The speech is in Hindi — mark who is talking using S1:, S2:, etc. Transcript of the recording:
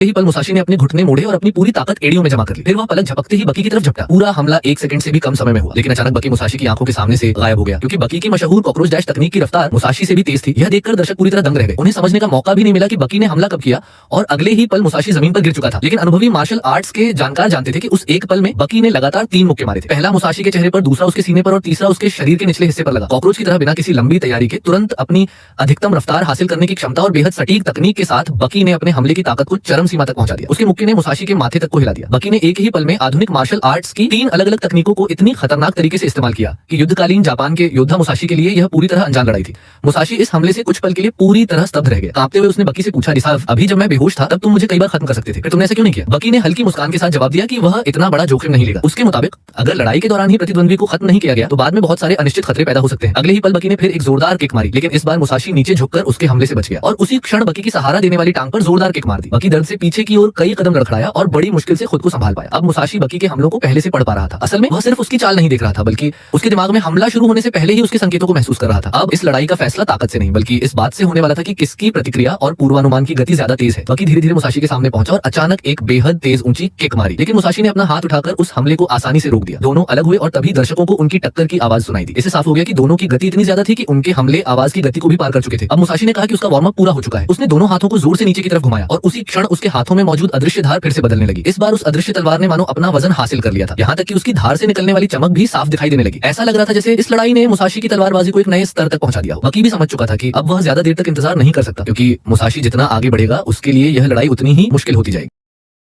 S1: यही पल मुसाशी ने अपने घुटने मोड़े और अपनी पूरी ताकत एड़ियों में जमा कर ली। फिर वह पलक झपकते ही बकी की तरफ झपटा। पूरा हमला 1 सेकंड से भी कम समय में हुआ, लेकिन अचानक बकी मुसाशी की आंखों के सामने से गायब हो गया, क्योंकि बकी की मशहूर कॉकरोच डैश तकनीक की रफ्तार मुसाशी से भी तेज थी। यह देखकर दर्शक पूरी तरह दंग रह गए। उन्हें समझने का मौका भी नहीं मिला कि बकी ने हमला कब किया और अगले ही पल मुसाशी जमीन पर गिर चुका था। लेकिन अनुभवी मार्शल आर्ट्स के जानकार जानते थे कि उस एक पल में बकी ने लगातार 3 मुक्के मारे थे। पहला मुसाशी के चेहरे पर, दूसरा उसके सीने पर और तीसरा उसके शरीर के निचले हिस्से पर लगा। कॉकरोच की तरह बिना किसी लंबी तैयारी के तुरंत अपनी अधिकतम रफ्तार हासिल करने की क्षमता और बेहद सटीक तकनीक के साथ बकी ने अपने हमले की ताकत को चरम सीमा तक पहुंचा दिया। उसके मुक्के ने मुसाशी के माथे तक को हिला दिया। बकी ने एक ही पल में आधुनिक मार्शल आर्ट्स की 3 अलग अलग तकनीकों को इतनी खतरनाक तरीके से इस्तेमाल किया कि युद्धकालीन जापान के योद्धा मुसाशी के लिए यह पूरी तरह अनजान लड़ाई थी। मुसाशी इस हमले से कुछ पल के लिए पूरी तरह स्तब्ध रह गया। कांपते हुए उसने बकी से पूछा, रिसाव, अभी जब मैं बेहोश था तब तुम मुझे कई बार खत्म कर सकते थे, फिर तुमने ऐसा क्यों नहीं किया? बकी ने हल्की मुस्कान के साथ जवाब दिया कि वह इतना बड़ा जोखिम नहीं लेगा। उसके मुताबिक अगर लड़ाई के दौरान ही प्रतिद्वंद्वी को खत्म नहीं किया गया तो बाद में बहुत सारे अनिश्चित खतरे पैदा हो सकते हैं। अगले ही पल बकी ने फिर एक जोरदार किक मारी, लेकिन इस बार मुसाशी नीचे झुककर उसके हमले से बच गया और उसी क्षण बकी की सहारा देने वाली टांग पर जोरदार किक मार दी। बकी दर्द से पीछे की ओर कई कदम लड़खड़ाया और बड़ी मुश्किल से खुद को संभाल पाया। अब मुसाशी बकी के हमलों को पहले से पढ़ पा रहा था। असल में वह सिर्फ उसकी चाल नहीं देख रहा था, बल्कि उसके दिमाग में हमला शुरू होने से पहले ही उसके संकेतों को महसूस कर रहा था। अब इस लड़ाई का फैसला ताकत से नहीं बल्कि इस बात से होने वाला था कि किसकी प्रतिक्रिया और पूर्वानुमान की गति ज्यादा तेज है। बकी धीरे धीरे मुसाशी के सामने पहुंचा और अचानक एक बेहद तेज ऊंची किक मारी, लेकिन मुसाशी ने अपना हाथ उठाकर उस हमले को आसानी से रोक दिया। दोनों अलग हुए और तभी दर्शकों को उनकी टक्कर की आवाज सुनाई दी। इससे साफ हो गया कि दोनों की गति इतनी ज्यादा थी कि उनके हमले आवाज की गति को भी पार कर चुके थे। अब मुसाशी ने कहा कि उसका वार्म अप पूरा हो चुका है। उसने दोनों हाथों को जोर से नीचे की तरफ घुमाया और उसी क्षण उसके हाथों में मौजूद अदृश्य धार फिर से बदलने लगी। इस बार उस अदृश्य तलवार ने मानो अपना वजन हासिल कर लिया था, यहाँ तक कि उसकी धार से निकलने वाली चमक भी साफ दिखाई देने लगी। ऐसा लग रहा था जैसे इस लड़ाई ने मुसाशी की तलवारबाजी को एक नए स्तर तक पहुंचा दिया हो। बकी भी समझ चुका था कि अब वह ज्यादा देर तक इंतजार नहीं कर सकता, क्योंकि मुसाशी जितना आगे बढ़ेगा उसके लिए यह लड़ाई उतनी ही मुश्किल होती जाएगी।